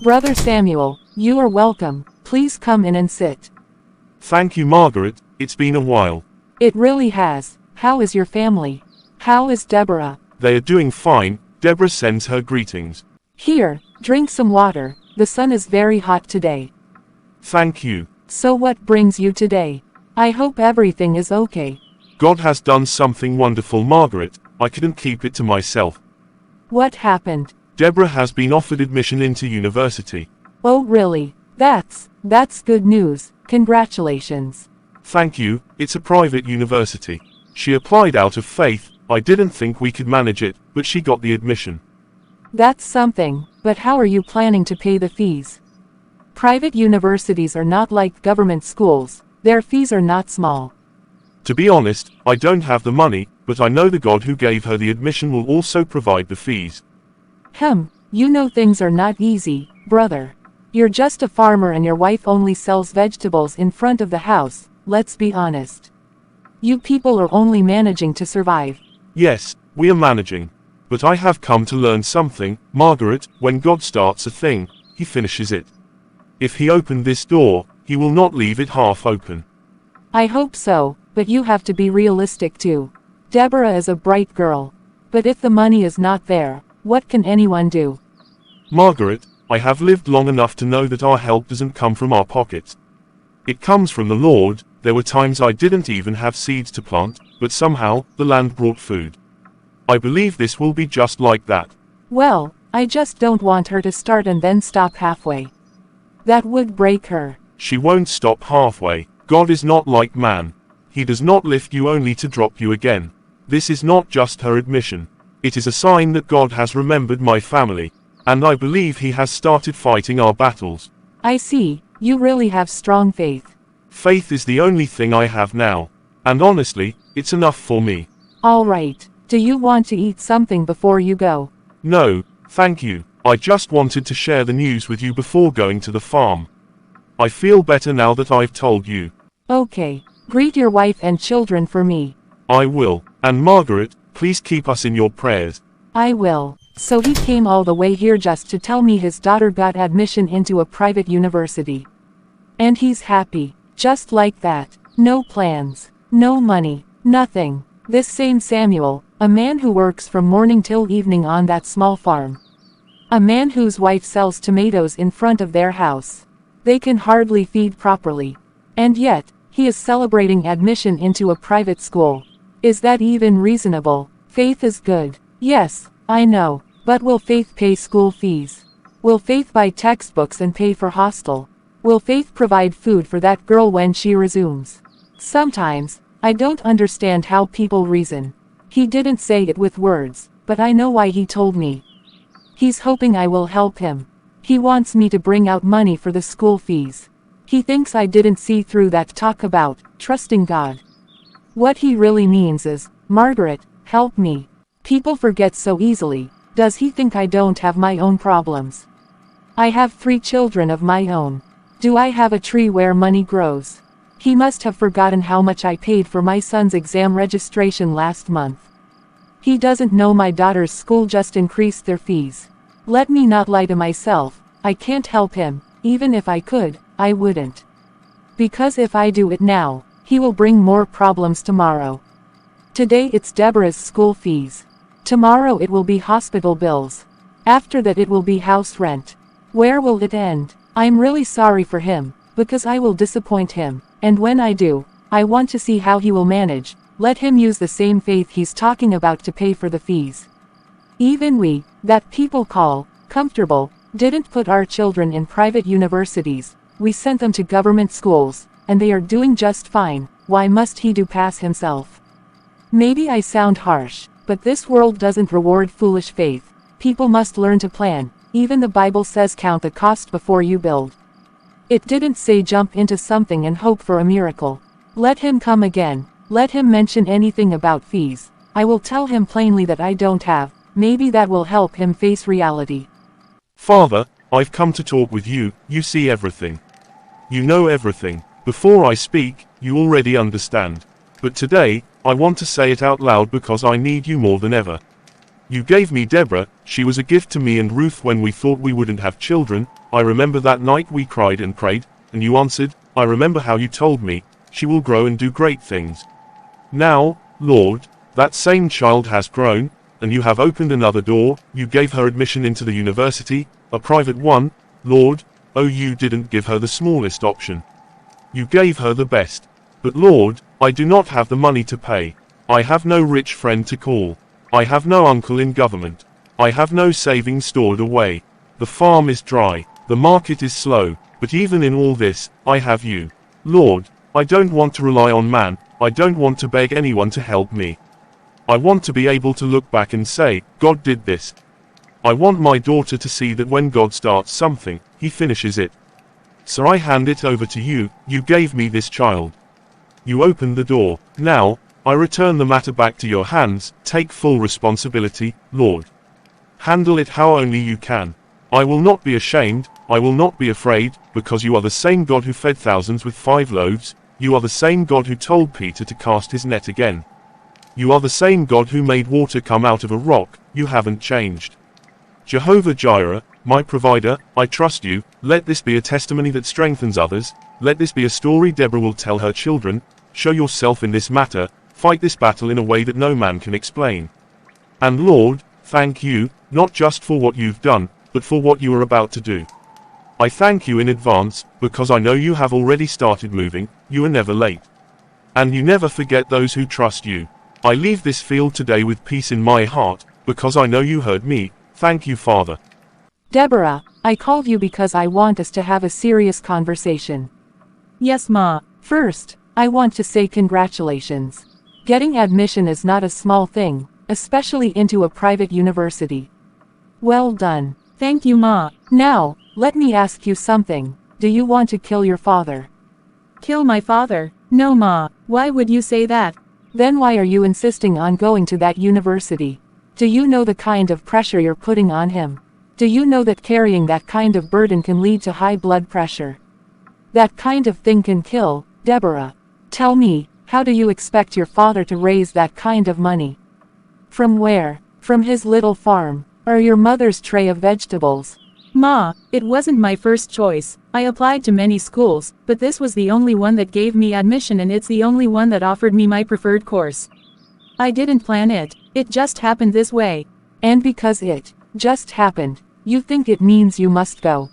Brother Samuel, you are welcome. Please come in and sit. Thank you, Margaret. It's been a while. It really has. How is your family? How is Deborah? They are doing fine. Deborah sends her greetings. Here, drink some water. The sun is very hot today. Thank you. So what brings you today? I hope everything is okay. God has done something wonderful, Margaret. I couldn't keep it to myself. What happened? Deborah has been offered admission into university. Oh really? That's good news. Congratulations. Thank you. It's a private university. She applied out of faith. I didn't think we could manage it, but she got the admission. That's something, but how are you planning to pay the fees? Private universities are not like government schools. Their fees are not small. To be honest, I don't have the money, but I know the God who gave her the admission will also provide the fees. You know things are not easy, brother. You're just a farmer and your wife only sells vegetables in front of the house, let's be honest. You people are only managing to survive. Yes, we are managing. But I have come to learn something, Margaret. When God starts a thing, he finishes it. If he opened this door, he will not leave it half open. I hope so, but you have to be realistic too. Deborah is a bright girl. But if the money is not there, what can anyone do? Margaret, I have lived long enough to know that our help doesn't come from our pockets. It comes from the Lord. There were times I didn't even have seeds to plant, but somehow, the land brought food. I believe this will be just like that. Well, I just don't want her to start and then stop halfway. That would break her. She won't stop halfway. God is not like man. He does not lift you only to drop you again. This is not just her admission. It is a sign that God has remembered my family, and I believe he has started fighting our battles. I see, you really have strong faith. Faith is the only thing I have now, and honestly, it's enough for me. All right, do you want to eat something before you go? No, thank you. I just wanted to share the news with you before going to the farm. I feel better now that I've told you. Okay, greet your wife and children for me. I will, and Margaret, please keep us in your prayers. I will. So he came all the way here just to tell me his daughter got admission into a private university. And he's happy, just like that. No plans, no money, nothing. This same Samuel, a man who works from morning till evening on that small farm. A man whose wife sells tomatoes in front of their house. They can hardly feed properly. And yet, he is celebrating admission into a private school. Is that even reasonable? Faith is good. Yes, I know. But will faith pay school fees? Will faith buy textbooks and pay for hostel? Will faith provide food for that girl when she resumes? Sometimes, I don't understand how people reason. He didn't say it with words, but I know why he told me. He's hoping I will help him. He wants me to bring out money for the school fees. He thinks I didn't see through that talk about trusting God. What he really means is, Margaret, help me. People forget so easily. Does he think I don't have my own problems? I have 3 children of my own. Do I have a tree where money grows? He must have forgotten how much I paid for my son's exam registration last month. He doesn't know my daughter's school just increased their fees. Let me not lie to myself. I can't help him. Even if I could, I wouldn't. Because if I do it now, he will bring more problems tomorrow. Today it's Deborah's school fees. Tomorrow it will be hospital bills. After that it will be house rent. Where will it end? I'm really sorry for him, because I will disappoint him, and when I do, I want to see how he will manage. Let him use the same faith he's talking about to pay for the fees. Even we, that people call comfortable, didn't put our children in private universities. We sent them to government schools, and they are doing just fine. Why must he do pass himself? Maybe I sound harsh, but this world doesn't reward foolish faith. People must learn to plan. Even the Bible says count the cost before you build. It didn't say jump into something and hope for a miracle. Let him come again. Let him mention anything about fees. I will tell him plainly that I don't have. Maybe that will help him face reality. Father, I've come to talk with you. You see everything. You know everything. Before I speak, you already understand. But today, I want to say it out loud because I need you more than ever. You gave me Deborah, she was a gift to me and Ruth when we thought we wouldn't have children. I remember that night we cried and prayed, and you answered. I remember how you told me, she will grow and do great things. Now, Lord, that same child has grown, and you have opened another door. You gave her admission into the university, a private one, Lord. Oh, you didn't give her the smallest option. You gave her the best. But Lord, I do not have the money to pay. I have no rich friend to call. I have no uncle in government. I have no savings stored away. The farm is dry. The market is slow. But even in all this, I have you. Lord, I don't want to rely on man. I don't want to beg anyone to help me. I want to be able to look back and say, God did this. I want my daughter to see that when God starts something, he finishes it. So I hand it over to you. You gave me this child. You opened the door. Now, I return the matter back to your hands. Take full responsibility, Lord. Handle it how only you can. I will not be ashamed, I will not be afraid, because you are the same God who fed thousands with 5 loaves, you are the same God who told Peter to cast his net again. You are the same God who made water come out of a rock. You haven't changed. Jehovah Jireh, my provider, I trust you. Let this be a testimony that strengthens others. Let this be a story Deborah will tell her children. Show yourself in this matter. Fight this battle in a way that no man can explain. And Lord, thank you, not just for what you've done, but for what you are about to do. I thank you in advance, because I know you have already started moving. You are never late. And you never forget those who trust you. I leave this field today with peace in my heart, because I know you heard me. Thank you, Father. Deborah, I called you because I want us to have a serious conversation. Yes, Ma. First, I want to say congratulations. Getting admission is not a small thing, especially into a private university. Well done. Thank you, Ma. Now, let me ask you something. Do you want to kill your father? Kill my father? No, Ma. Why would you say that? Then why are you insisting on going to that university? Do you know the kind of pressure you're putting on him? Do you know that carrying that kind of burden can lead to high blood pressure? That kind of thing can kill, Deborah. Tell me, how do you expect your father to raise that kind of money? From where? From his little farm, or your mother's tray of vegetables? Ma, it wasn't my first choice. I applied to many schools, but this was the only one that gave me admission and it's the only one that offered me my preferred course. I didn't plan it. It just happened this way. And because it just happened, you think it means you must go.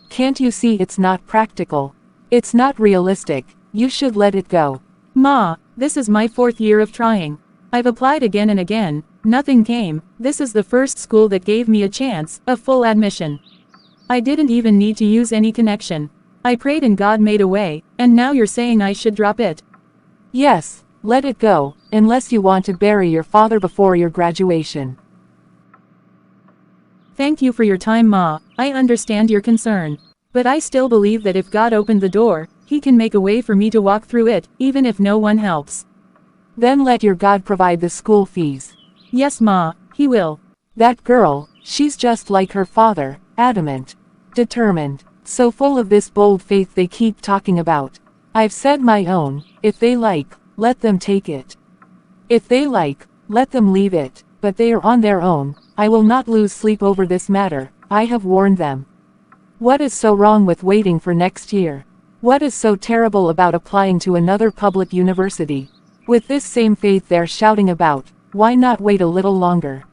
Can't you see it's not practical? It's not realistic. You should let it go. Ma, this is my 4th year of trying. I've applied again and again. Nothing came. This is the first school that gave me a chance, a full admission. I didn't even need to use any connection. I prayed and God made a way, and now you're saying I should drop it. Yes, let it go, unless you want to bury your father before your graduation. Thank you for your time, Ma. I understand your concern. But I still believe that if God opened the door, He can make a way for me to walk through it, even if no one helps. Then let your God provide the school fees. Yes, Ma, He will. That girl, she's just like her father, adamant, determined, so full of this bold faith they keep talking about. I've said my own. If they like, let them take it. If they like, let them leave it, but they are on their own. I will not lose sleep over this matter. I have warned them. What is so wrong with waiting for next year? What is so terrible about applying to another public university? With this same faith they're shouting about, why not wait a little longer?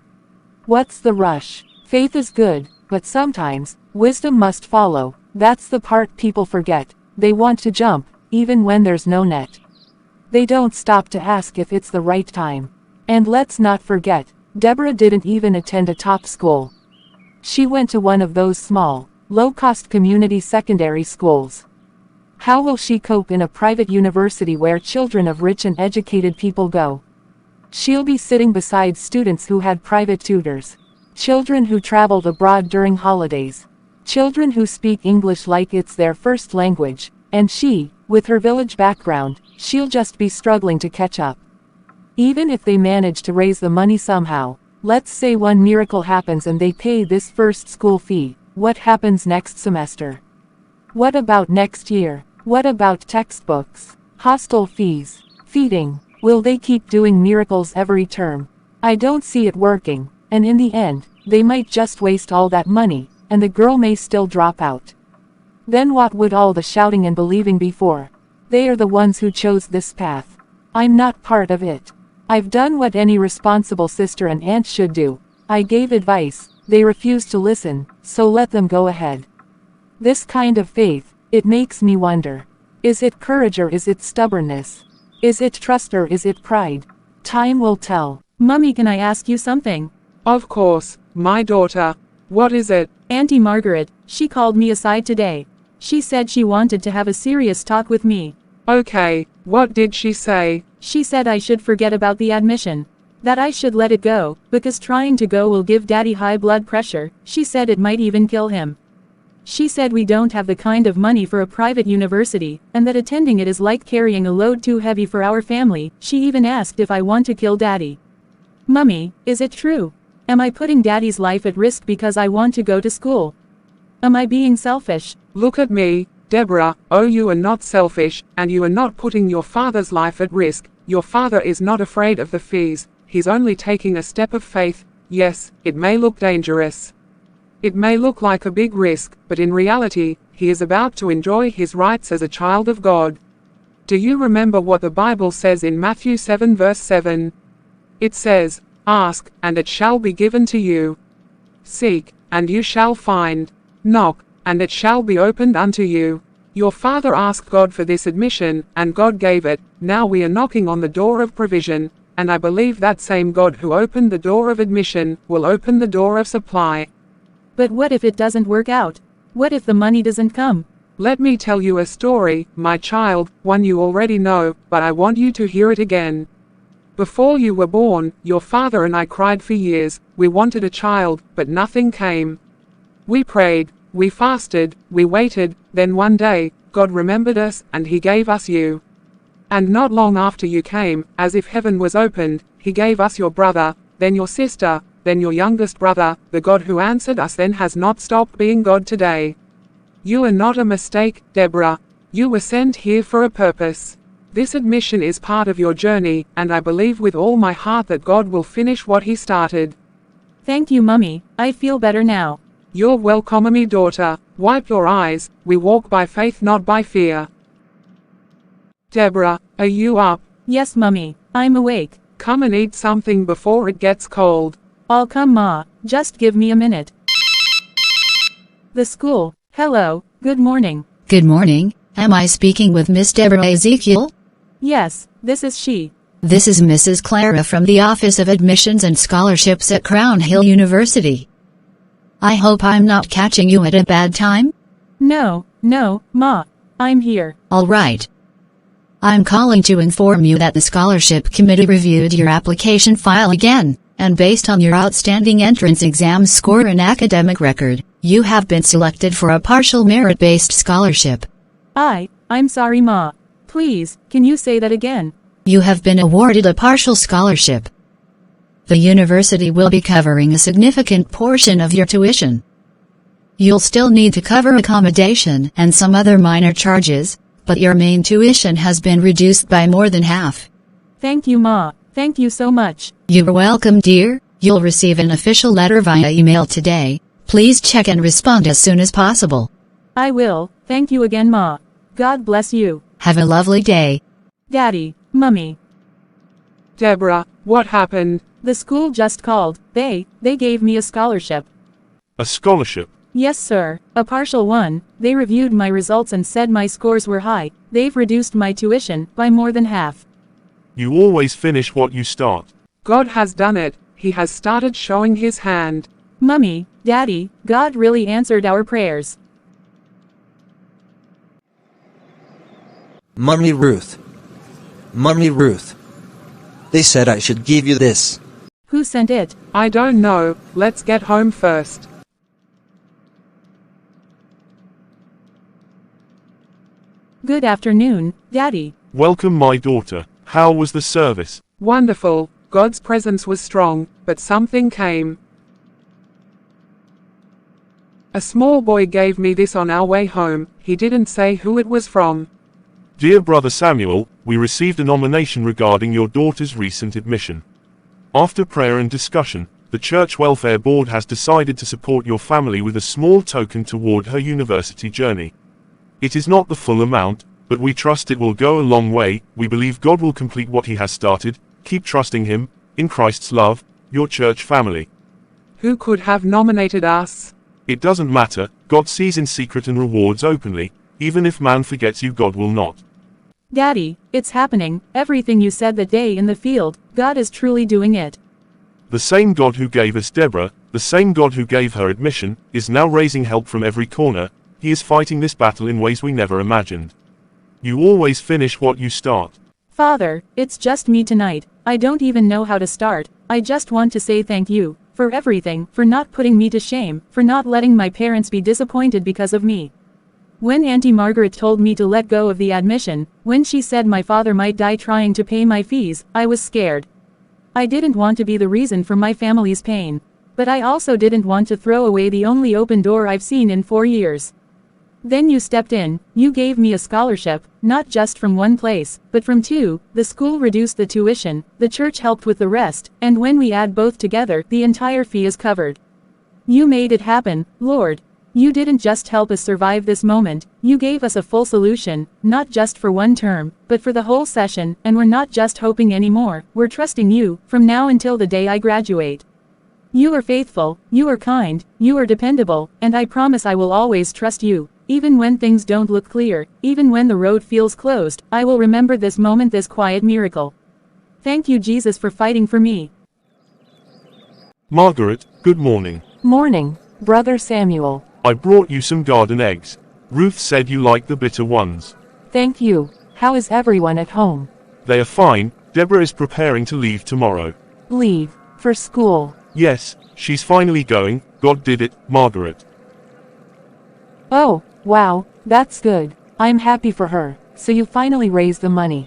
What's the rush? Faith is good, but sometimes, wisdom must follow. That's the part people forget. They want to jump, even when there's no net. They don't stop to ask if it's the right time. And let's not forget, Deborah didn't even attend a top school. She went to one of those small, low-cost community secondary schools. How will she cope in a private university where children of rich and educated people go? She'll be sitting beside students who had private tutors. Children who traveled abroad during holidays. Children who speak English like it's their first language. And she, with her village background, she'll just be struggling to catch up. Even if they manage to raise the money somehow, let's say one miracle happens and they pay this first school fee, what happens next semester? What about next year? What about textbooks? Hostel fees? Feeding? Will they keep doing miracles every term? I don't see it working, And in the end, they might just waste all that money, and the girl may still drop out. Then what would all the shouting and believing be for? They are the ones who chose this path. I'm not part of it. I've done what any responsible sister and aunt should do. I gave advice, they refused to listen, so let them go ahead. This kind of faith, it makes me wonder. Is it courage or is it stubbornness? Is it trust or is it pride? Time will tell. Mummy, can I ask you something? Of course, my daughter. What is it? Auntie Margaret, she called me aside today. She said she wanted to have a serious talk with me. Okay, what did she say? She said I should forget about the admission. That I should let it go, because trying to go will give Daddy high blood pressure. She said it might even kill him. She said we don't have the kind of money for a private university, and that attending it is like carrying a load too heavy for our family. She even asked if I want to kill Daddy. Mummy, is it true? Am I putting Daddy's life at risk because I want to go to school? Am I being selfish? Look at me, Deborah. Oh, you are not selfish, and you are not putting your father's life at risk. Your father is not afraid of the fees. He's only taking a step of faith. Yes, it may look dangerous. It may look like a big risk, but in reality, he is about to enjoy his rights as a child of God. Do you remember what the Bible says in Matthew 7 verse 7? It says, "Ask, and it shall be given to you. Seek, and you shall find. Knock, and it shall be opened unto you." Your father asked God for this admission, and God gave it. Now we are knocking on the door of provision, and I believe that same God who opened the door of admission will open the door of supply. But what if it doesn't work out? What if the money doesn't come? Let me tell you a story, my child, one you already know, but I want you to hear it again. Before you were born, your father and I cried for years. We wanted a child, but nothing came. We prayed, we fasted, we waited, then one day, God remembered us, and He gave us you. And not long after you came, as if heaven was opened, He gave us your brother, then your sister, then your youngest brother. The God who answered us then has not stopped being God today. You are not a mistake, Deborah. You were sent here for a purpose. This admission is part of your journey, and I believe with all my heart that God will finish what He started. Thank you, Mummy. I feel better now. You're welcome, me daughter. Wipe your eyes. We walk by faith, not by fear. Deborah, are you up? Yes, Mummy. I'm awake. Come and eat something before it gets cold. I'll come, Ma. Just give me a minute. The school. Hello. Good morning. Good morning. Am I speaking with Miss Deborah Ezekiel? Yes, this is she. This is Mrs. Clara from the Office of Admissions and Scholarships at Crown Hill University. I hope I'm not catching you at a bad time? No, Ma. I'm here. All right. I'm calling to inform you that the scholarship committee reviewed your application file again, and based on your outstanding entrance exam score and academic record, you have been selected for a partial merit-based scholarship. I'm sorry, Ma. Please, can you say that again? You have been awarded a partial scholarship. The university will be covering a significant portion of your tuition. You'll still need to cover accommodation and some other minor charges, but your main tuition has been reduced by more than half. Thank you, Ma. Thank you so much. You're welcome, dear. You'll receive an official letter via email today. Please check and respond as soon as possible. I will. Thank you again, Ma. God bless you. Have a lovely day. Daddy, Mummy. Deborah, what happened? The school just called. They gave me a scholarship. A scholarship? Yes, sir. A partial one. They reviewed my results and said my scores were high. They've reduced my tuition by more than half. You always finish what you start. God has done it. He has started showing His hand. Mummy, Daddy, God really answered our prayers. Mummy Ruth. Mummy Ruth. They said I should give you this. Who sent it? I don't know. Let's get home first. Good afternoon, Daddy. Welcome, my daughter. How was the service? Wonderful. God's presence was strong, but something came. A small boy gave me this on our way home. He didn't say who it was from. Dear Brother Samuel, we received a nomination regarding your daughter's recent admission. After prayer and discussion, the Church Welfare Board has decided to support your family with a small token toward her university journey. It is not the full amount, but we trust it will go a long way. We believe God will complete what He has started. Keep trusting Him, in Christ's love, your church family. Who could have nominated us? It doesn't matter, God sees in secret and rewards openly. Even if man forgets you, God will not. Daddy, it's happening, everything you said that day in the field, God is truly doing it. The same God who gave us Deborah, the same God who gave her admission, is now raising help from every corner. He is fighting this battle in ways we never imagined. You always finish what you start. Father, it's just me tonight. I don't even know how to start. I just want to say thank you for everything, for not putting me to shame, for not letting my parents be disappointed because of me. When Auntie Margaret told me to let go of the admission, when she said my father might die trying to pay my fees, I was scared. I didn't want to be the reason for my family's pain. But I also didn't want to throw away the only open door I've seen in 4 years. Then you stepped in, you gave me a scholarship, not just from one place, but from 2, the school reduced the tuition, the church helped with the rest, and when we add both together, the entire fee is covered. You made it happen, Lord. You didn't just help us survive this moment, you gave us a full solution, not just for one term, but for the whole session, and we're not just hoping anymore, we're trusting you, from now until the day I graduate. You are faithful, you are kind, you are dependable, and I promise I will always trust you. Even when things don't look clear, even when the road feels closed, I will remember this moment, this quiet miracle. Thank you, Jesus, for fighting for me. Margaret, good morning. Morning, Brother Samuel. I brought you some garden eggs. Ruth said you like the bitter ones. Thank you. How is everyone at home? They are fine. Deborah is preparing to leave tomorrow. Leave? For school? Yes, she's finally going. God did it, Margaret. Oh, wow, that's good. I'm happy for her. So you finally raised the money.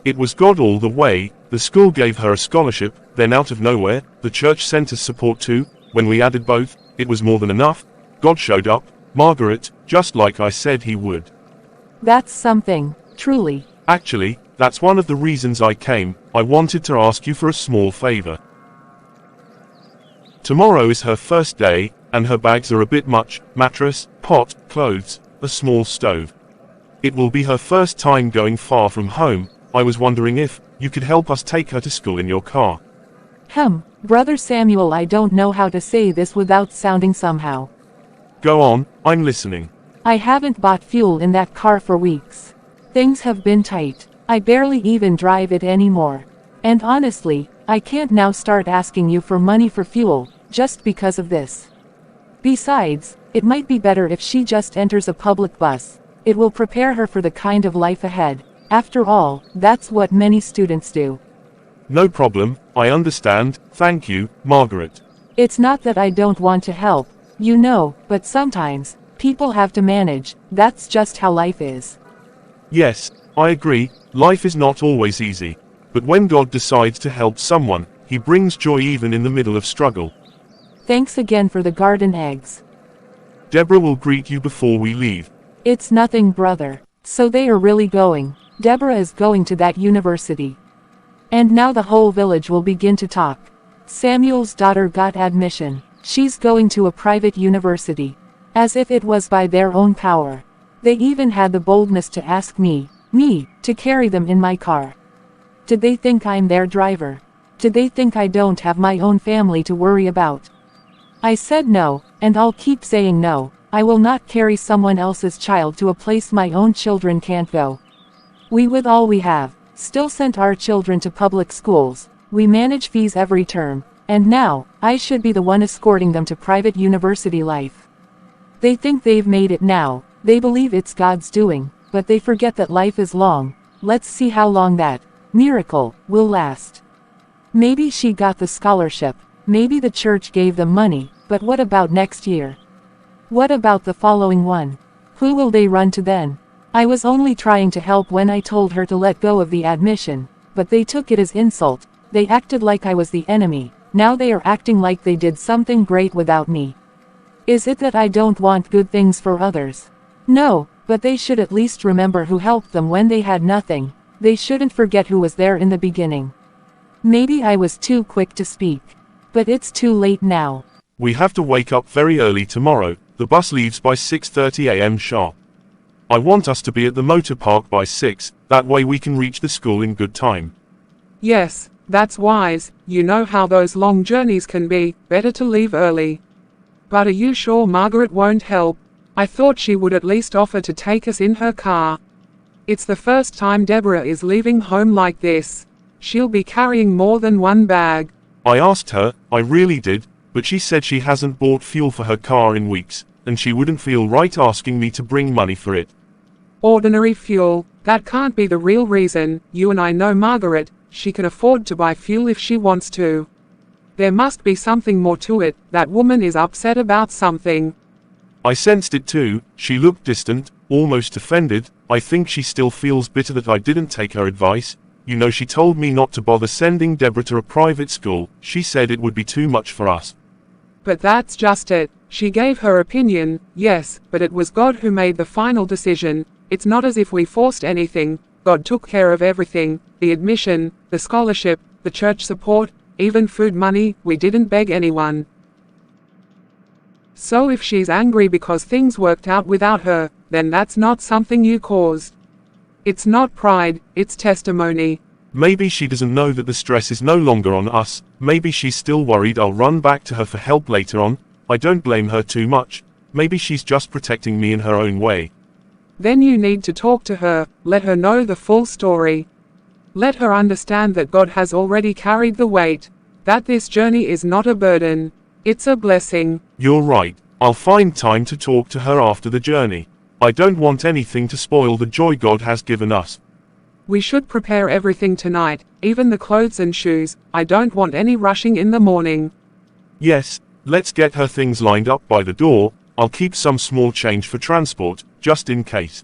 It was God all the way. The school gave her a scholarship, then out of nowhere, the church sent us support too. When we added both, it was more than enough. God showed up, Margaret, just like I said He would. That's something, truly. Actually, that's one of the reasons I came. I wanted to ask you for a small favor. Tomorrow is her first day, and her bags are a bit much: mattress, pot, clothes, a small stove. It will be her first time going far from home. I was wondering if you could help us take her to school in your car. Brother Samuel, I don't know how to say this without sounding somehow. Go on, I'm listening. I haven't bought fuel in that car for weeks. Things have been tight. I barely even drive it anymore. And honestly, I can't now start asking you for money for fuel, just because of this. Besides, it might be better if she just enters a public bus. It will prepare her for the kind of life ahead. After all, that's what many students do. No problem, I understand. Thank you, Margaret. It's not that I don't want to help, you know, but sometimes, people have to manage. That's just how life is. Yes, I agree, life is not always easy. But when God decides to help someone, He brings joy even in the middle of struggle. Thanks again for the garden eggs. Deborah will greet you before we leave. It's nothing, brother. So they are really going. Deborah is going to that university. And now the whole village will begin to talk. Samuel's daughter got admission. She's going to a private university. As if it was by their own power. They even had the boldness to ask me, to carry them in my car. Did they think I'm their driver? Did they think I don't have my own family to worry about? I said no, and I'll keep saying no. I will not carry someone else's child to a place my own children can't go. We, with all we have, still sent our children to public schools. We manage fees every term, and now, I should be the one escorting them to private university life. They think they've made it now, they believe it's God's doing, but they forget that life is long. Let's see how long that miracle will last. Maybe she got the scholarship, maybe the church gave them money, but what about next year? What about the following one? Who will they run to then? I was only trying to help when I told her to let go of the admission, but they took it as insult. They acted like I was the enemy. Now they are acting like they did something great without me. Is it that I don't want good things for others? No, but they should at least remember who helped them when they had nothing. They shouldn't forget who was there in the beginning. Maybe I was too quick to speak. But it's too late now. We have to wake up very early tomorrow, the bus leaves by 6:30 a.m. sharp. I want us to be at the motor park by 6, that way we can reach the school in good time. Yes, that's wise, you know how those long journeys can be, better to leave early. But are you sure Margaret won't help? I thought she would at least offer to take us in her car. It's the first time Deborah is leaving home like this. She'll be carrying more than one bag. I asked her, I really did, but she said she hasn't bought fuel for her car in weeks, and she wouldn't feel right asking me to bring money for it. Ordinary fuel, that can't be the real reason. You and I know Margaret, she can afford to buy fuel if she wants to. There must be something more to it, that woman is upset about something. I sensed it too, she looked distant, almost offended. I think she still feels bitter that I didn't take her advice. You know, she told me not to bother sending Deborah to a private school, she said it would be too much for us. But that's just it. She gave her opinion, yes, but it was God who made the final decision. It's not as if we forced anything. God took care of everything, the admission, the scholarship, the church support, even food money. We didn't beg anyone. So if she's angry because things worked out without her, then that's not something you caused. It's not pride, it's testimony. Maybe she doesn't know that the stress is no longer on us. Maybe she's still worried I'll run back to her for help later on. I don't blame her too much. Maybe she's just protecting me in her own way. Then you need to talk to her, let her know the full story. Let her understand that God has already carried the weight. That this journey is not a burden. It's a blessing. You're right. I'll find time to talk to her after the journey. I don't want anything to spoil the joy God has given us. We should prepare everything tonight, even the clothes and shoes. I don't want any rushing in the morning. Yes, let's get her things lined up by the door. I'll keep some small change for transport, just in case.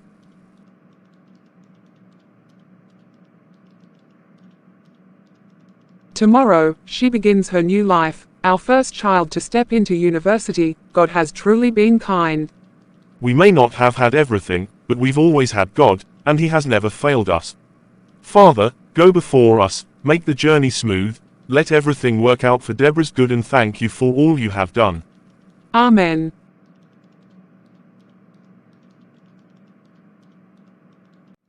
Tomorrow, she begins her new life, our first child to step into university. God has truly been kind. We may not have had everything, but we've always had God, and He has never failed us. Father, go before us, make the journey smooth, let everything work out for Deborah's good, and thank you for all you have done. Amen.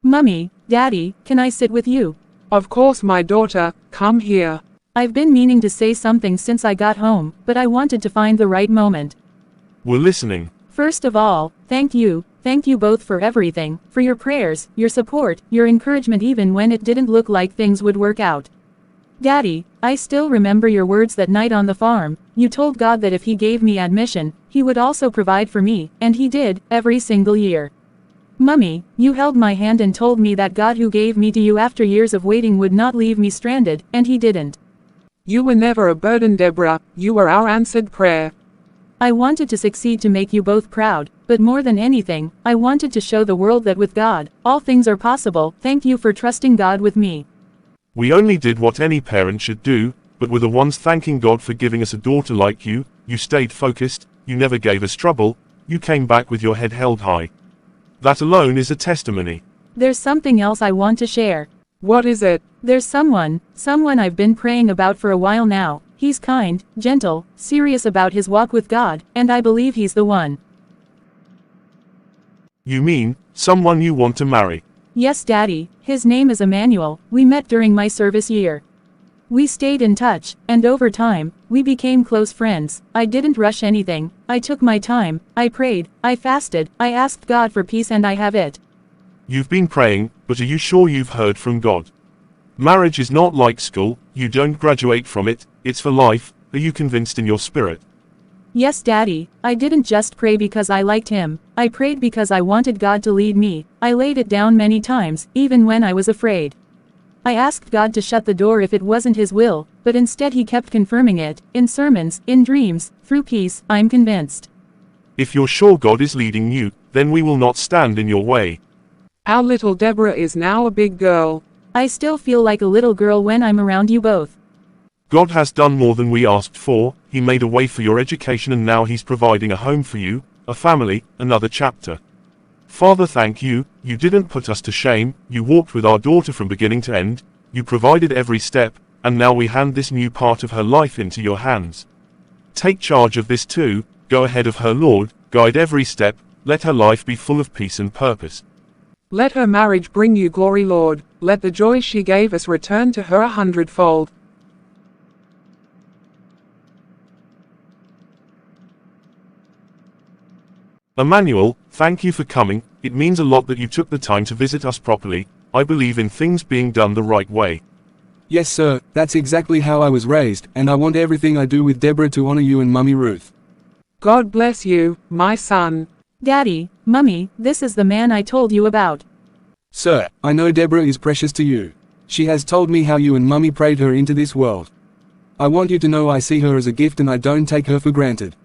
Mummy, Daddy, can I sit with you? Of course, my daughter, come here. I've been meaning to say something since I got home, but I wanted to find the right moment. We're listening. First of all, thank you both for everything, for your prayers, your support, your encouragement even when it didn't look like things would work out. Daddy, I still remember your words that night on the farm. You told God that if He gave me admission, He would also provide for me, and He did, every single year. Mummy, you held my hand and told me that God who gave me to you after years of waiting would not leave me stranded, and He didn't. You were never a burden, Deborah. You were our answered prayer. I wanted to succeed to make you both proud, but more than anything, I wanted to show the world that with God, all things are possible. Thank you for trusting God with me. We only did what any parent should do, but we're the ones thanking God for giving us a daughter like you. You stayed focused, you never gave us trouble, you came back with your head held high. That alone is a testimony. There's something else I want to share. What is it? There's someone I've been praying about for a while now. He's kind, gentle, serious about his walk with God, and I believe he's the one. You mean, someone you want to marry? Yes, Daddy, his name is Emmanuel. We met during my service year. We stayed in touch, and over time, we became close friends. I didn't rush anything. I took my time, I prayed, I fasted, I asked God for peace, and I have it. You've been praying, but are you sure you've heard from God? Marriage is not like school, you don't graduate from it, it's for life. Are you convinced in your spirit? Yes, Daddy, I didn't just pray because I liked him. I prayed because I wanted God to lead me. I laid it down many times, even when I was afraid. I asked God to shut the door if it wasn't His will, but instead He kept confirming it, in sermons, in dreams, through peace. I'm convinced. If you're sure God is leading you, then we will not stand in your way. Our little Deborah is now a big girl. I still feel like a little girl when I'm around you both. God has done more than we asked for. He made a way for your education, and now He's providing a home for you, a family, another chapter. Father, thank you. You didn't put us to shame. You walked with our daughter from beginning to end. You provided every step, and now we hand this new part of her life into your hands. Take charge of this too, go ahead of her, Lord, guide every step, let her life be full of peace and purpose. Let her marriage bring you glory, Lord. Let the joy she gave us return to her 100-fold. Emmanuel, thank you for coming. It means a lot that you took the time to visit us properly. I believe in things being done the right way. Yes, sir, that's exactly how I was raised, and I want everything I do with Deborah to honor you and Mummy Ruth. God bless you, my son. Daddy, Mummy, this is the man I told you about. Sir, I know Deborah is precious to you. She has told me how you and Mummy prayed her into this world. I want you to know I see her as a gift and I don't take her for granted.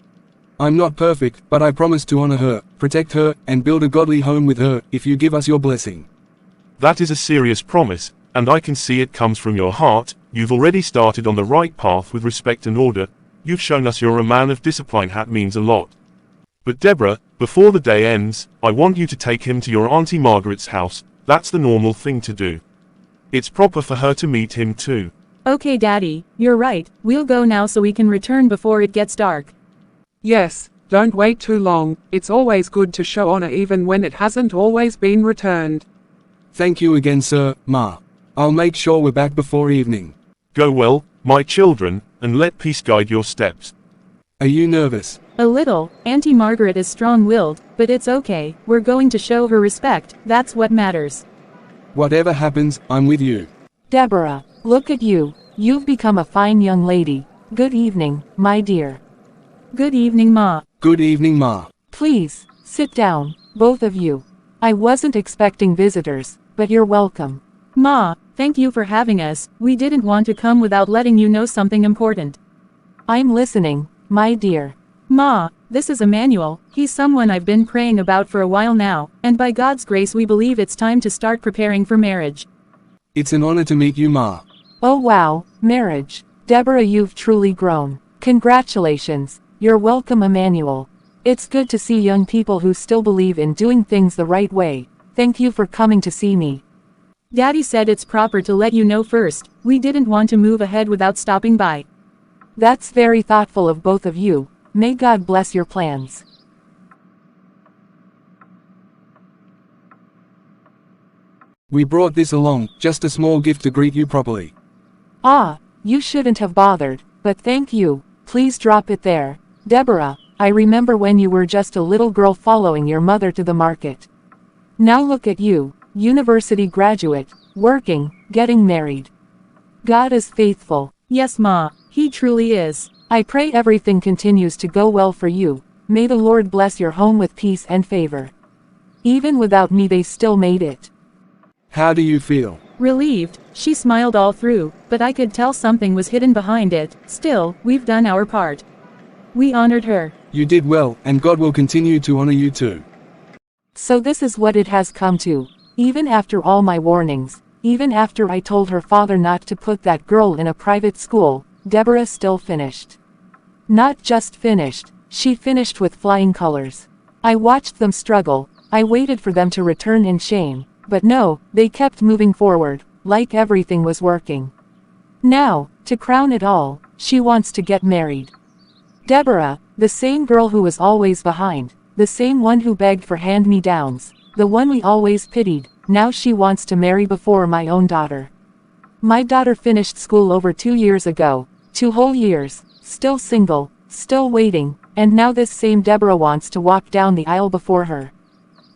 I'm not perfect, but I promise to honor her, protect her, and build a godly home with her, if you give us your blessing. That is a serious promise, and I can see it comes from your heart. You've already started on the right path with respect and order. You've shown us you're a man of discipline. That means a lot. But Deborah, before the day ends, I want you to take him to your Auntie Margaret's house. That's the normal thing to do. It's proper for her to meet him too. Okay, Daddy, you're right. We'll go now so we can return before it gets dark. Yes, don't wait too long. It's always good to show honor even when it hasn't always been returned. Thank you again, sir, Ma. I'll make sure we're back before evening. Go well, my children, and let peace guide your steps. Are you nervous? A little. Auntie Margaret is strong-willed, but it's okay. We're going to show her respect. That's what matters. Whatever happens, I'm with you. Deborah, look at you. You've become a fine young lady. Good evening, my dear. Good evening, Ma. Good evening, Ma. Please, sit down, both of you. I wasn't expecting visitors, but you're welcome. Ma, thank you for having us. We didn't want to come without letting you know something important. I'm listening, my dear. Ma, this is Emmanuel. He's someone I've been praying about for a while now, and by God's grace we believe it's time to start preparing for marriage. It's an honor to meet you, Ma. Oh wow, marriage. Deborah, you've truly grown. Congratulations. You're welcome, Emmanuel. It's good to see young people who still believe in doing things the right way. Thank you for coming to see me. Daddy said it's proper to let you know first. We didn't want to move ahead without stopping by. That's very thoughtful of both of you. May God bless your plans. We brought this along, just a small gift to greet you properly. Ah, you shouldn't have bothered, but thank you. Please drop it there. Deborah, I remember when you were just a little girl following your mother to the market. Now look at you, university graduate, working, getting married. God is faithful. Yes, Ma, He truly is. I pray everything continues to go well for you. May the Lord bless your home with peace and favor. Even without me they still made it. How do you feel? Relieved. She smiled all through, but I could tell something was hidden behind it. Still, we've done our part. We honored her. You did well, and God will continue to honor you too. So this is what it has come to. Even after all my warnings, even after I told her father not to put that girl in a private school, Deborah still finished. Not just finished, she finished with flying colors. I watched them struggle, I waited for them to return in shame, but no, they kept moving forward, like everything was working. Now, to crown it all, she wants to get married. Deborah, the same girl who was always behind, the same one who begged for hand-me-downs, the one we always pitied, now she wants to marry before my own daughter. My daughter finished school over 2 years ago, 2 whole years, still single, still waiting, and now this same Deborah wants to walk down the aisle before her.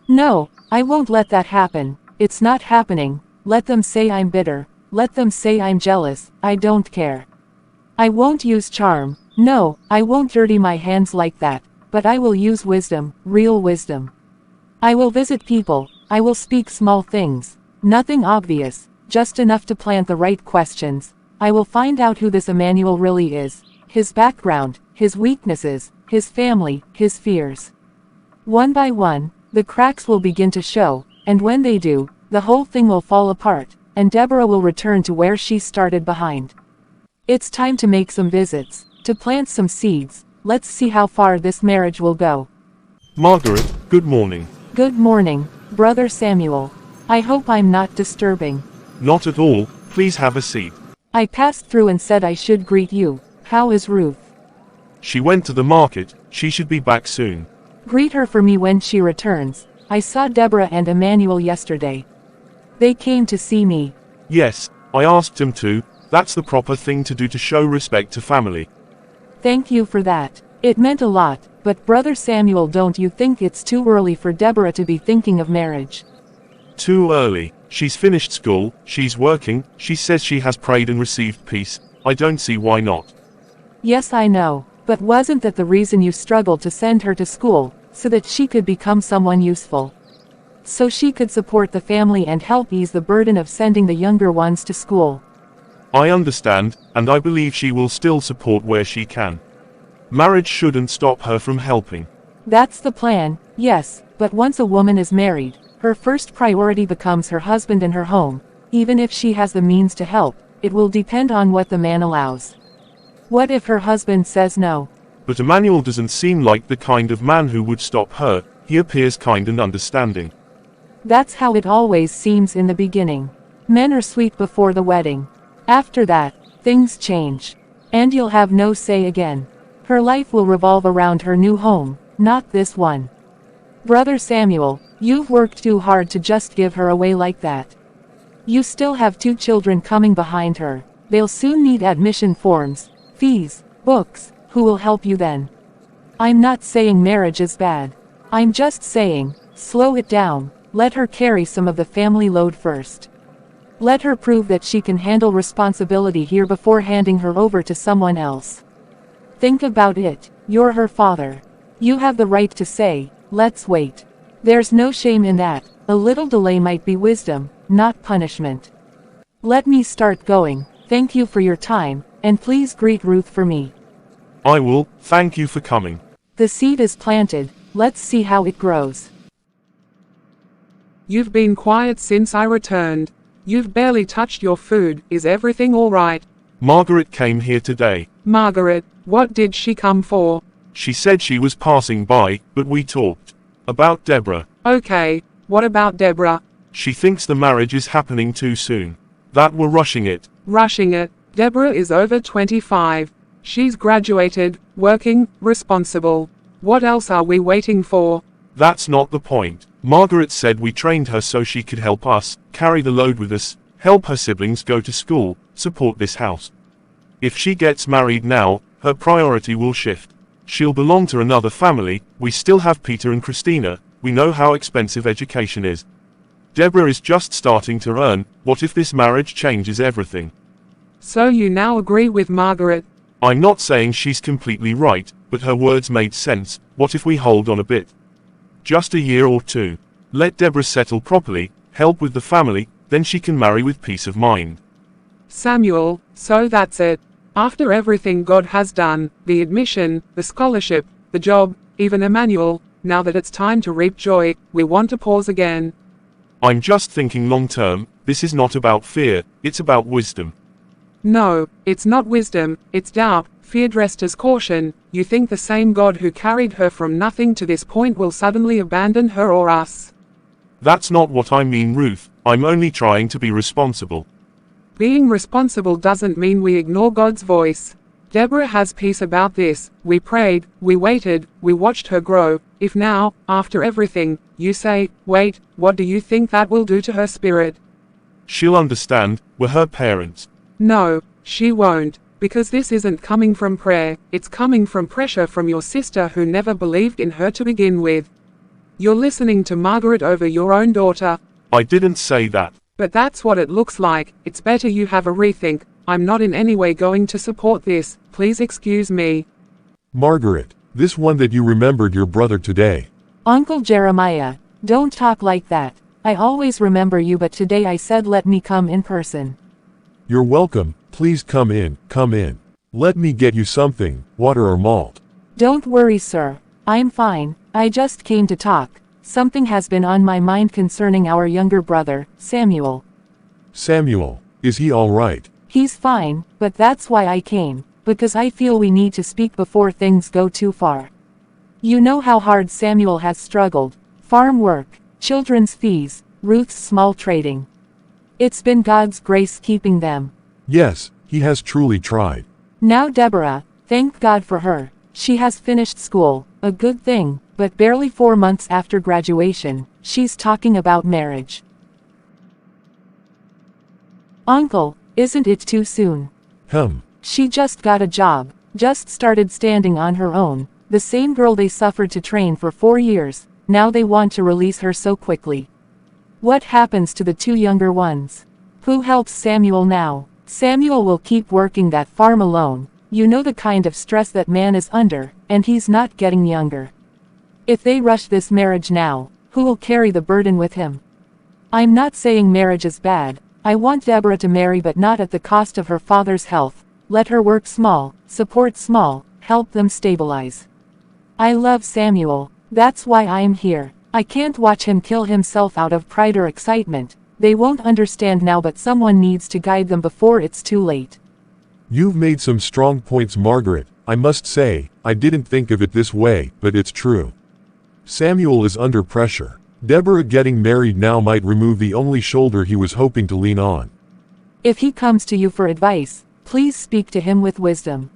No, I won't let that happen. It's not happening. Let them say I'm bitter, let them say I'm jealous, I don't care. I won't use charm, no, I won't dirty my hands like that, but I will use wisdom, real wisdom. I will visit people, I will speak small things, nothing obvious, just enough to plant the right questions. I will find out who this Emmanuel really is, his background, his weaknesses, his family, his fears. One by one, the cracks will begin to show, and when they do, the whole thing will fall apart, and Deborah will return to where she started behind. It's time to make some visits, to plant some seeds. Let's see how far this marriage will go. Margaret, good morning. Good morning, Brother Samuel. I hope I'm not disturbing. Not at all, please have a seat. I passed through and said I should greet you. How is Ruth? She went to the market, she should be back soon. Greet her for me when she returns. I saw Deborah and Emmanuel yesterday. They came to see me. Yes, I asked him to, that's the proper thing to do to show respect to family. Thank you for that. It meant a lot, but Brother Samuel, don't you think it's too early for Deborah to be thinking of marriage? Too early. She's finished school, she's working, she says she has prayed and received peace. I don't see why not. Yes, I know, but wasn't that the reason you struggled to send her to school, so that she could become someone useful? So she could support the family and help ease the burden of sending the younger ones to school. I understand, and I believe she will still support where she can. Marriage shouldn't stop her from helping. That's the plan, yes, but once a woman is married, her first priority becomes her husband and her home. Even if she has the means to help, it will depend on what the man allows. What if her husband says no? But Emmanuel doesn't seem like the kind of man who would stop her, he appears kind and understanding. That's how it always seems in the beginning. Men are sweet before the wedding. After that, things change. And you'll have no say again. Her life will revolve around her new home, not this one. Brother Samuel, you've worked too hard to just give her away like that. You still have 2 children coming behind her. They'll soon need admission forms, fees, books. Who will help you then? I'm not saying marriage is bad. I'm just saying, slow it down. Let her carry some of the family load first. Let her prove that she can handle responsibility here before handing her over to someone else. Think about it. You're her father. You have the right to say, let's wait. There's no shame in that. A little delay might be wisdom, not punishment. Let me start going. Thank you for your time, and please greet Ruth for me. I will, thank you for coming. The seed is planted, let's see how it grows. You've been quiet since I returned. You've barely touched your food. Is everything all right? Margaret came here today. Margaret, what did she come for? She said she was passing by, but we talked. About Deborah. Okay, what about Deborah? She thinks the marriage is happening too soon. That we're rushing it. Rushing it? Deborah is over 25. She's graduated, working, responsible. What else are we waiting for? That's not the point. Margaret said we trained her so she could help us, carry the load with us, help her siblings go to school, support this house. If she gets married now, her priority will shift. She'll belong to another family. We still have Peter and Christina. We know how expensive education is. Deborah is just starting to earn. What if this marriage changes everything? So you now agree with Margaret? I'm not saying she's completely right, but her words made sense. What if we hold on a bit? Just a year or 2. Let Deborah settle properly, help with the family, then she can marry with peace of mind. Samuel, so that's it. After everything God has done, the admission, the scholarship, the job, even Emmanuel, now that it's time to reap joy, we want to pause again. I'm just thinking long term. This is not about fear, it's about wisdom. No, it's not wisdom, it's doubt, fear dressed as caution. You think the same God who carried her from nothing to this point will suddenly abandon her or us? That's not what I mean, Ruth. I'm only trying to be responsible. Being responsible doesn't mean we ignore God's voice. Deborah has peace about this. We prayed, we waited, we watched her grow. If now, after everything, you say, wait, what do you think that will do to her spirit? She'll understand. We're her parents. No, she won't, because this isn't coming from prayer, it's coming from pressure from your sister who never believed in her to begin with. You're listening to Margaret over your own daughter. I didn't say that. But that's what it looks like. It's better you have a rethink. I'm not in any way going to support this. Please excuse me. Margaret, this one that you remembered your brother today. Uncle Jeremiah, don't talk like that. I always remember you, but today I said let me come in person. You're welcome. Please come in, come in. Let me get you something, water or malt. Don't worry, sir. I'm fine. I just came to talk. Something has been on my mind concerning our younger brother, Samuel. Samuel, is he all right? He's fine, but that's why I came, because I feel we need to speak before things go too far. You know how hard Samuel has struggled. Farm work, children's fees, Ruth's small trading. It's been God's grace keeping them. Yes, He has truly tried. Now Deborah, thank God for her. She has finished school, a good thing, but barely 4 months after graduation, she's talking about marriage. Uncle, isn't it too soon? She just got a job, just started standing on her own, the same girl they suffered to train for 4 years, now they want to release her so quickly. What happens to the 2 younger ones? Who helps Samuel now? Samuel will keep working that farm alone, you know the kind of stress that man is under, and he's not getting younger. If they rush this marriage now, who will carry the burden with him? I'm not saying marriage is bad, I want Deborah to marry but not at the cost of her father's health, let her work small, support small, help them stabilize. I love Samuel, that's why I am here. I can't watch him kill himself out of pride or excitement. They won't understand now but someone needs to guide them before it's too late. You've made some strong points, Margaret. I must say, I didn't think of it this way, but it's true. Samuel is under pressure. Deborah getting married now might remove the only shoulder he was hoping to lean on. If he comes to you for advice, please speak to him with wisdom.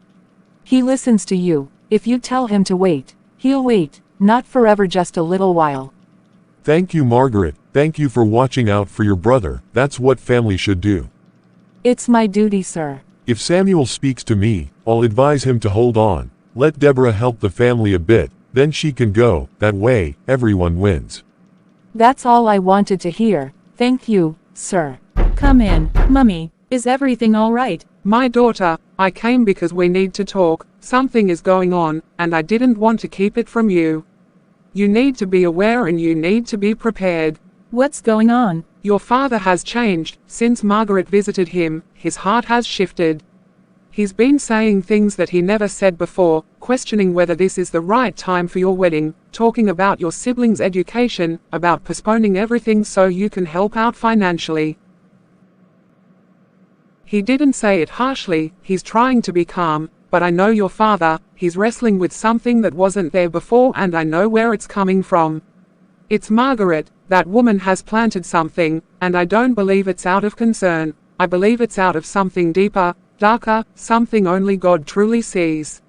He listens to you. If you tell him to wait, he'll wait, not forever, just a little while. Thank you, Margaret. Thank you for watching out for your brother. That's what family should do. It's my duty, sir. If Samuel speaks to me, I'll advise him to hold on. Let Deborah help the family a bit, then she can go. That way, everyone wins. That's all I wanted to hear. Thank you, sir. Come in, Mummy. Is everything all right? My daughter, I came because we need to talk. Something is going on, and I didn't want to keep it from you. You need to be aware and you need to be prepared. What's going on? Your father has changed. Since Margaret visited him, his heart has shifted. He's been saying things that he never said before, questioning whether this is the right time for your wedding, talking about your siblings' education, about postponing everything so you can help out financially. He didn't say it harshly, he's trying to be calm, but I know your father, he's wrestling with something that wasn't there before and I know where it's coming from. It's Margaret, that woman has planted something, and I don't believe it's out of concern, I believe it's out of something deeper, darker, something only God truly sees.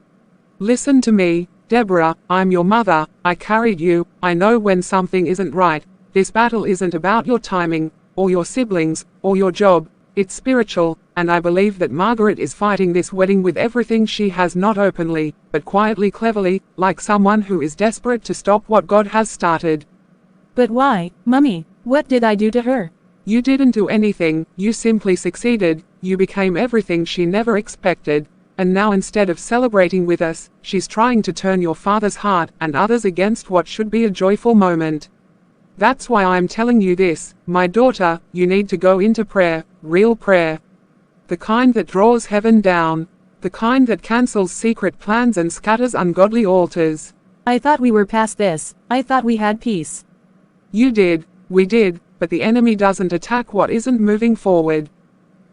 Listen to me, Deborah, I'm your mother, I carried you, I know when something isn't right. This battle isn't about your timing, or your siblings, or your job, it's spiritual, and I believe that Margaret is fighting this wedding with everything she has, not openly, but quietly, cleverly, like someone who is desperate to stop what God has started. But why, Mummy? What did I do to her? You didn't do anything, you simply succeeded, you became everything she never expected, and now instead of celebrating with us, she's trying to turn your father's heart and others against what should be a joyful moment. That's why I'm telling you this, my daughter, you need to go into prayer, real prayer. The kind that draws heaven down, the kind that cancels secret plans and scatters ungodly altars. I thought we were past this, I thought we had peace. You did, we did, but the enemy doesn't attack what isn't moving forward.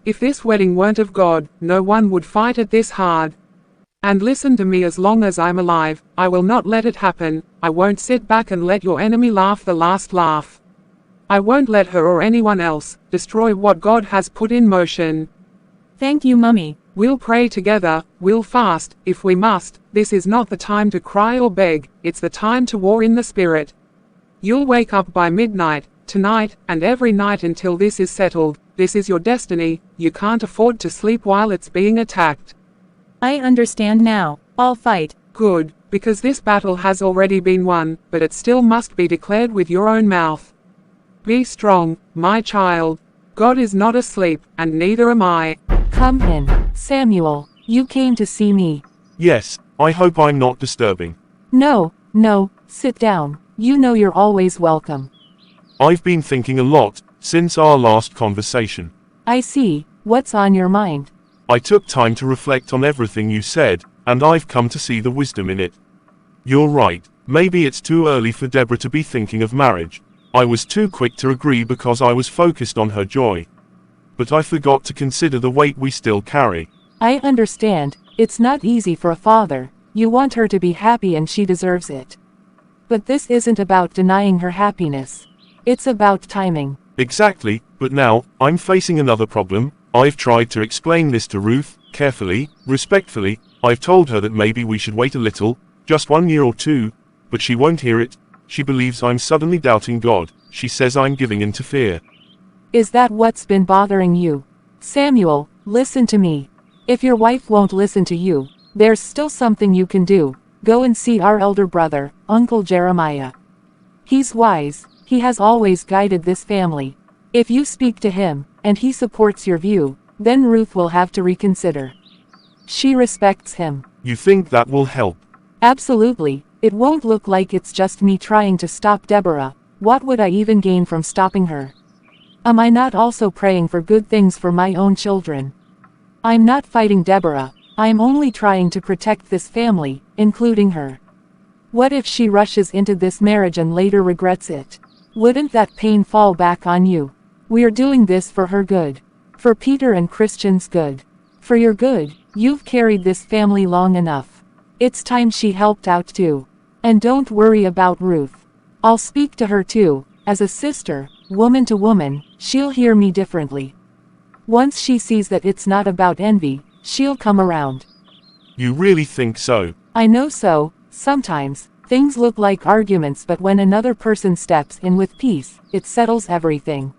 If this wedding weren't of God, no one would fight it this hard. And listen to me, as long as I'm alive, I will not let it happen. I won't sit back and let your enemy laugh the last laugh. I won't let her or anyone else destroy what God has put in motion. Thank you, Mummy. We'll pray together, we'll fast, if we must. This is not the time to cry or beg, it's the time to war in the spirit. You'll wake up by midnight, tonight, and every night until this is settled. This is your destiny, you can't afford to sleep while it's being attacked. I understand now, I'll fight. Good, because this battle has already been won, but it still must be declared with your own mouth. Be strong, my child. God is not asleep, and neither am I. Come in, Samuel, you came to see me. Yes, I hope I'm not disturbing. No, sit down, you know you're always welcome. I've been thinking a lot since our last conversation. I see, what's on your mind? I took time to reflect on everything you said, and I've come to see the wisdom in it. You're right, maybe it's too early for Deborah to be thinking of marriage. I was too quick to agree because I was focused on her joy. But I forgot to consider the weight we still carry. I understand, it's not easy for a father, you want her to be happy and she deserves it. But this isn't about denying her happiness. It's about timing. Exactly, but now, I'm facing another problem. I've tried to explain this to Ruth, carefully, respectfully. I've told her that maybe we should wait a little, just 1 year or 2, but she won't hear it. She believes I'm suddenly doubting God. She says I'm giving in to fear. Is that what's been bothering you? Samuel, listen to me. If your wife won't listen to you, there's still something you can do. Go and see our elder brother, Uncle Jeremiah. He's wise, he has always guided this family. If you speak to him, and he supports your view, then Ruth will have to reconsider. She respects him. You think that will help? Absolutely. It won't look like it's just me trying to stop Deborah. What would I even gain from stopping her? Am I not also praying for good things for my own children? I'm not fighting Deborah. I'm only trying to protect this family, including her. What if she rushes into this marriage and later regrets it? Wouldn't that pain fall back on you? We're doing this for her good. For Peter and Christian's good. For your good. You've carried this family long enough. It's time she helped out too. And don't worry about Ruth. I'll speak to her too, as a sister, woman to woman. She'll hear me differently. Once she sees that it's not about envy, she'll come around. You really think so? I know so. Sometimes, things look like arguments, but when another person steps in with peace, it settles everything.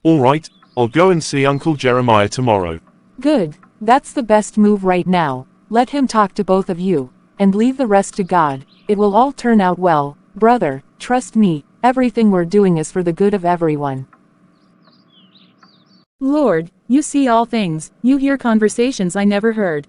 All right, I'll go and see Uncle Jeremiah tomorrow. Good. That's the best move right now. Let him talk to both of you, and leave the rest to God. It will all turn out well. Brother, trust me, everything we're doing is for the good of everyone. Lord, you see all things, you hear conversations I never heard.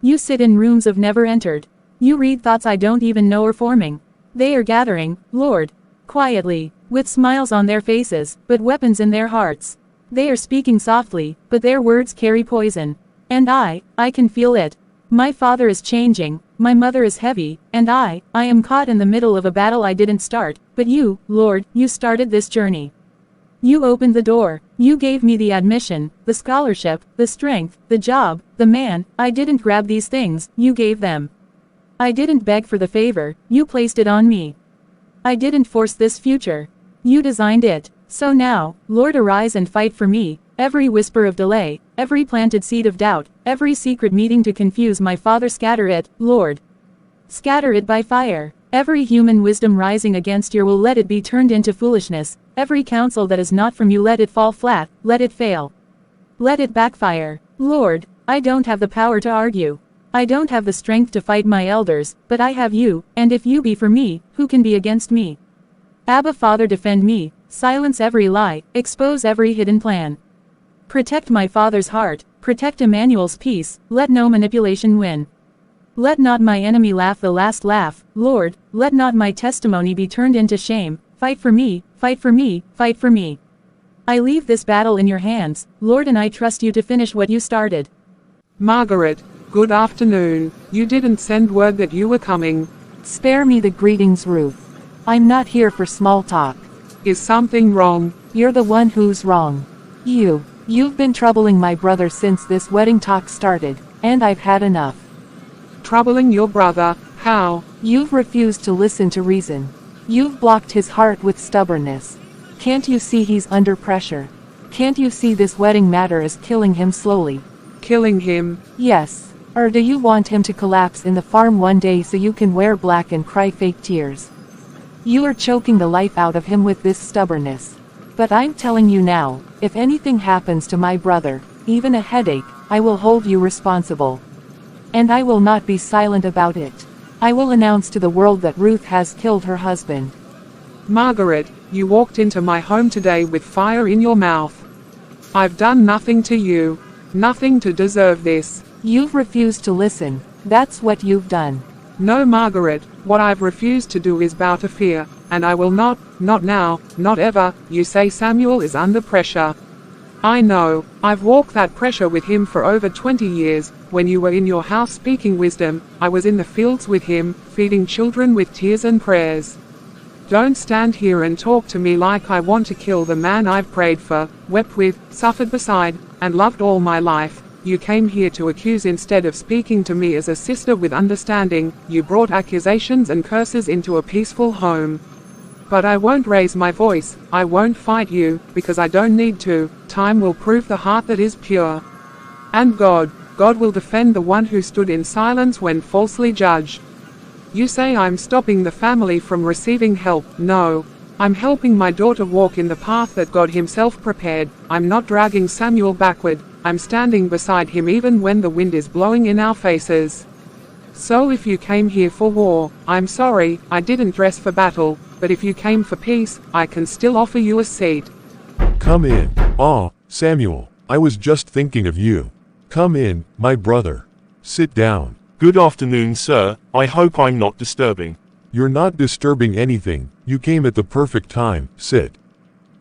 You sit in rooms I've never entered. You read thoughts I don't even know are forming. They are gathering, Lord, quietly, with smiles on their faces, but weapons in their hearts. They are speaking softly, but their words carry poison. And I can feel it. My father is changing, my mother is heavy, and I am caught in the middle of a battle I didn't start, but you, Lord, you started this journey. You opened the door, you gave me the admission, the scholarship, the strength, the job, the man. I didn't grab these things, you gave them. I didn't beg for the favor, you placed it on me. I didn't force this future. You designed it. So now, Lord, arise and fight for me. Every whisper of delay, every planted seed of doubt, every secret meeting to confuse my father, scatter it, Lord. Scatter it by fire. Every human wisdom rising against your will, let it be turned into foolishness. Every counsel that is not from you, let it fall flat, let it fail. Let it backfire. Lord, I don't have the power to argue. I don't have the strength to fight my elders, but I have you, and if you be for me, who can be against me? Abba Father, defend me, silence every lie, expose every hidden plan. Protect my father's heart, protect Emmanuel's peace, let no manipulation win. Let not my enemy laugh the last laugh, Lord, let not my testimony be turned into shame. Fight for me, fight for me, fight for me. I leave this battle in your hands, Lord, and I trust you to finish what you started. Margaret, good afternoon. You didn't send word that you were coming. Spare me the greetings, Ruth. I'm not here for small talk. Is something wrong? You're the one who's wrong. You've been troubling my brother since this wedding talk started, and I've had enough. Troubling your brother? How? You've refused to listen to reason. You've blocked his heart with stubbornness. Can't you see he's under pressure? Can't you see this wedding matter is killing him slowly? Killing him? Yes. Or do you want him to collapse in the farm one day so you can wear black and cry fake tears? You are choking the life out of him with this stubbornness. But I'm telling you now, if anything happens to my brother, even a headache, I will hold you responsible. And I will not be silent about it. I will announce to the world that Ruth has killed her husband. Margaret, you walked into my home today with fire in your mouth. I've done nothing to you. Nothing to deserve this. You've refused to listen. That's what you've done. No, Margaret, what I've refused to do is bow to fear, and I will not now, not ever. You say Samuel is under pressure. I know, I've walked that pressure with him for over 20 years. When you were in your house speaking wisdom, I was in the fields with him, feeding children with tears and prayers. Don't stand here and talk to me like I want to kill the man I've prayed for, wept with, suffered beside, and loved all my life. You came here to accuse instead of speaking to me as a sister with understanding. You brought accusations and curses into a peaceful home. But I won't raise my voice, I won't fight you, because I don't need to. Time will prove the heart that is pure. And God will defend the one who stood in silence when falsely judged. You say I'm stopping the family from receiving help. No. I'm helping my daughter walk in the path that God himself prepared. I'm not dragging Samuel backward. I'm standing beside him even when the wind is blowing in our faces. So if you came here for war, I'm sorry, I didn't dress for battle, but if you came for peace, I can still offer you a seat. Come in. Ah, Samuel, I was just thinking of you. Come in, my brother. Sit down. Good afternoon, sir. I hope I'm not disturbing. You're not disturbing anything. You came at the perfect time. Sit.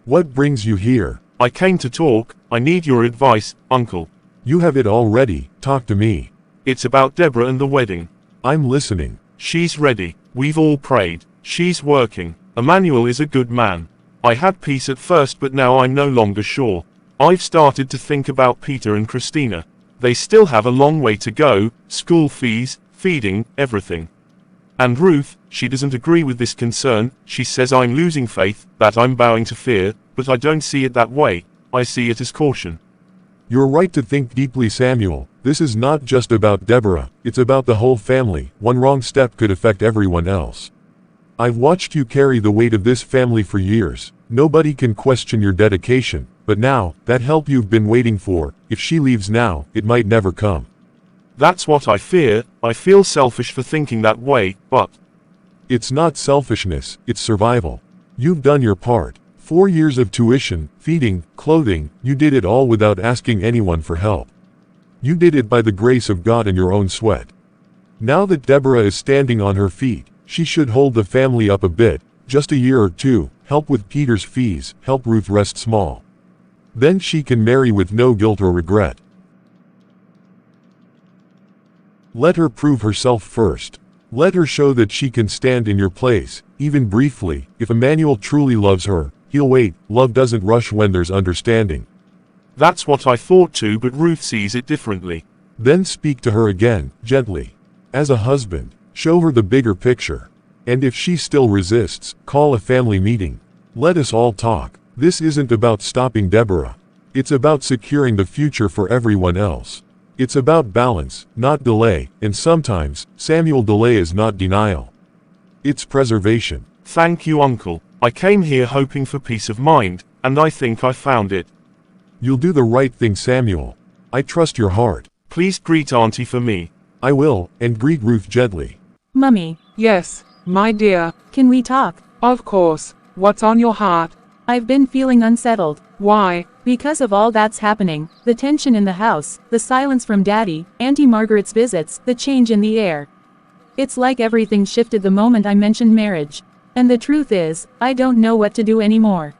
What brings you here? I came to talk. I need your advice, uncle. You have it already. Talk to me. It's about Deborah and the wedding. I'm listening. She's ready. We've all prayed. She's working. Emmanuel is a good man. I had peace at first, but now I'm no longer sure. I've started to think about Peter and Christina. They still have a long way to go, school fees, feeding, everything. And Ruth, she doesn't agree with this concern. She says I'm losing faith, that I'm bowing to fear, but I don't see it that way. I see it as caution. You're right to think deeply, Samuel. This is not just about Deborah, it's about the whole family. One wrong step could affect everyone else. I've watched you carry the weight of this family for years. Nobody can question your dedication, but now, that help you've been waiting for, if she leaves now, it might never come. That's what I fear. I feel selfish for thinking that way, but it's not selfishness, it's survival. You've done your part. 4 years of tuition, feeding, clothing, you did it all without asking anyone for help. You did it by the grace of God and your own sweat. Now that Deborah is standing on her feet, she should hold the family up a bit, just a year or two, help with Peter's fees, help Ruth rest small. Then she can marry with no guilt or regret. Let her prove herself first. Let her show that she can stand in your place, even briefly. If Emmanuel truly loves her, he'll wait. Love doesn't rush when there's understanding. That's what I thought too, but Ruth sees it differently. Then speak to her again, gently. As a husband, show her the bigger picture. And if she still resists, call a family meeting. Let us all talk. This isn't about stopping Deborah. It's about securing the future for everyone else. It's about balance, not delay, and sometimes, Samuel, delay is not denial. It's preservation. Thank you, uncle. I came here hoping for peace of mind, and I think I found it. You'll do the right thing, Samuel. I trust your heart. Please greet Auntie for me. I will, and greet Ruth gently. Mummy. Yes, my dear. Can we talk? Of course. What's on your heart? I've been feeling unsettled. Why? Because of all that's happening, the tension in the house, the silence from Daddy, Auntie Margaret's visits, the change in the air. It's like everything shifted the moment I mentioned marriage. And the truth is, I don't know what to do anymore.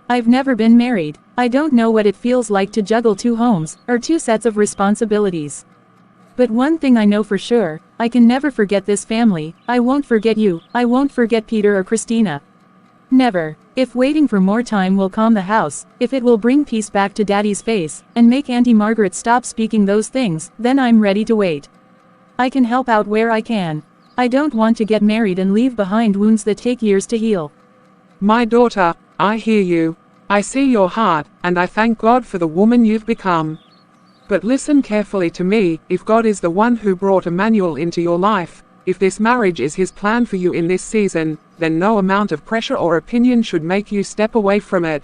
I've never been married. I don't know what it feels like to juggle 2 homes, or 2 sets of responsibilities. But one thing I know for sure, I can never forget this family. I won't forget you, I won't forget Peter or Christina. Never. If waiting for more time will calm the house, if it will bring peace back to Daddy's face, and make Auntie Margaret stop speaking those things, then I'm ready to wait. I can help out where I can. I don't want to get married and leave behind wounds that take years to heal. My daughter, I hear you. I see your heart, and I thank God for the woman you've become. But listen carefully to me. If God is the one who brought Emmanuel into your life, if this marriage is his plan for you in this season, then no amount of pressure or opinion should make you step away from it.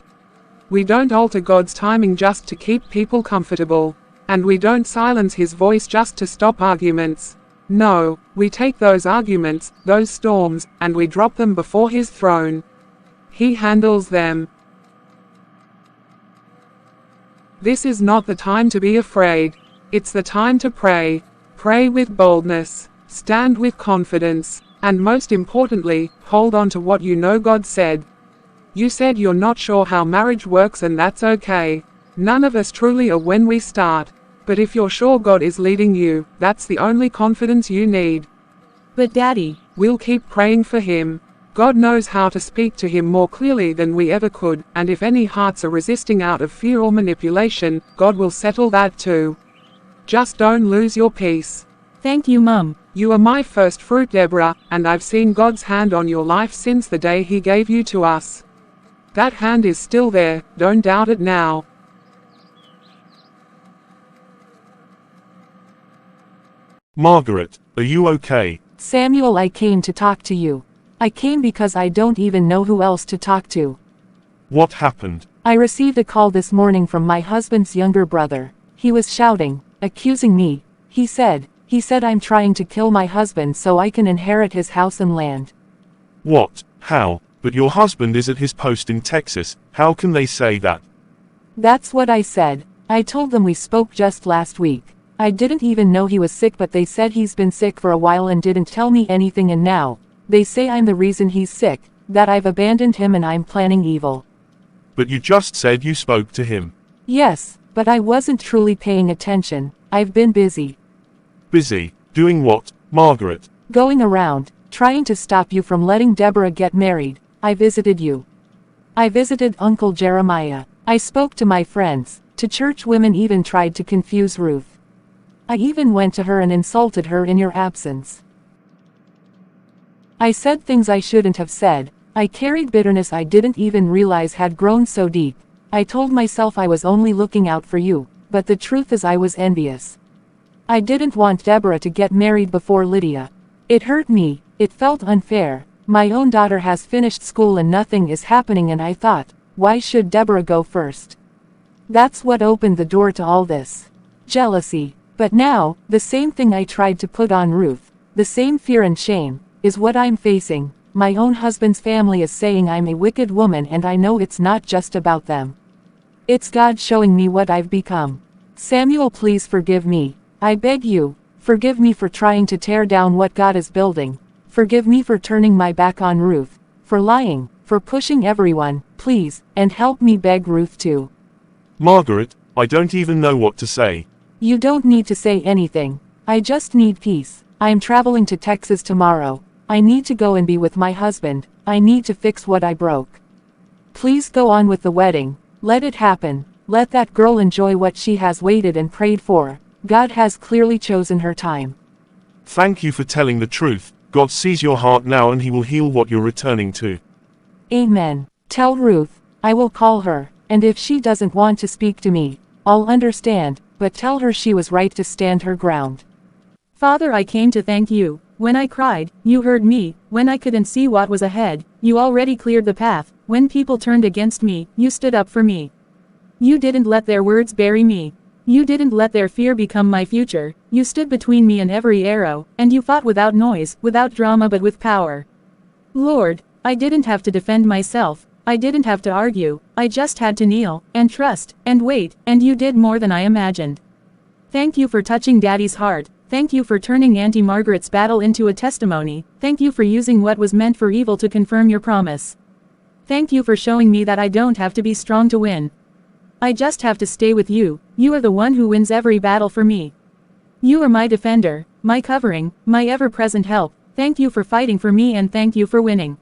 We don't alter God's timing just to keep people comfortable. And we don't silence his voice just to stop arguments. No, we take those arguments, those storms, and we drop them before his throne. He handles them. This is not the time to be afraid. It's the time to pray. Pray with boldness. Stand with confidence. And most importantly, hold on to what you know God said. You said you're not sure how marriage works, and that's okay. None of us truly are when we start. But if you're sure God is leading you, that's the only confidence you need. But Daddy, we'll keep praying for him. God knows how to speak to him more clearly than we ever could, and if any hearts are resisting out of fear or manipulation, God will settle that too. Just don't lose your peace. Thank you, Mum. You are my first fruit, Deborah, and I've seen God's hand on your life since the day He gave you to us. That hand is still there, don't doubt it now. Margaret, are you okay? Samuel, I came to talk to you. I came because I don't even know who else to talk to. What happened? I received a call this morning from my husband's younger brother. He was shouting, accusing me. He said I'm trying to kill my husband so I can inherit his house and land. What? How? But your husband is at his post in Texas. How can they say that? That's what I said. I told them we spoke just last week. I didn't even know he was sick, but they said he's been sick for a while and didn't tell me anything, and now they say I'm the reason he's sick, that I've abandoned him and I'm planning evil. But you just said you spoke to him. Yes, but I wasn't truly paying attention. I've been busy. Busy? Doing what, Margaret? Going around, trying to stop you from letting Deborah get married. I visited you. I visited Uncle Jeremiah. I spoke to my friends, to church women, even tried to confuse Ruth. I even went to her and insulted her in your absence. I said things I shouldn't have said. I carried bitterness I didn't even realize had grown so deep. I told myself I was only looking out for you, but the truth is I was envious. I didn't want Deborah to get married before Lydia. It hurt me, it felt unfair. My own daughter has finished school and nothing is happening, and I thought, why should Deborah go first? That's what opened the door to all this. Jealousy. But now, the same thing I tried to put on Ruth, the same fear and shame, is what I'm facing. My own husband's family is saying I'm a wicked woman, and I know it's not just about them. It's God showing me what I've become. Samuel, please forgive me. I beg you, forgive me for trying to tear down what God is building. Forgive me for turning my back on Ruth, for lying, for pushing everyone, please, and help me beg Ruth too. Margaret, I don't even know what to say. You don't need to say anything. I just need peace. I am traveling to Texas tomorrow. I need to go and be with my husband. I need to fix what I broke. Please go on with the wedding. Let it happen. Let that girl enjoy what she has waited and prayed for. God has clearly chosen her time. Thank you for telling the truth. God sees your heart now and He will heal what you're returning to. Amen. Tell Ruth, I will call her, and if she doesn't want to speak to me, I'll understand, but tell her she was right to stand her ground. Father, I came to thank you. When I cried, you heard me. When I couldn't see what was ahead, you already cleared the path. When people turned against me, you stood up for me. You didn't let their words bury me. You didn't let their fear become my future. You stood between me and every arrow, and you fought without noise, without drama, but with power. Lord, I didn't have to defend myself. I didn't have to argue. I just had to kneel, and trust, and wait, and you did more than I imagined. Thank you for touching Daddy's heart. Thank you for turning Auntie Margaret's battle into a testimony. Thank you for using what was meant for evil to confirm your promise. Thank you for showing me that I don't have to be strong to win. I just have to stay with you. You are the one who wins every battle for me. You are my defender, my covering, my ever-present help. Thank you for fighting for me, and thank you for winning.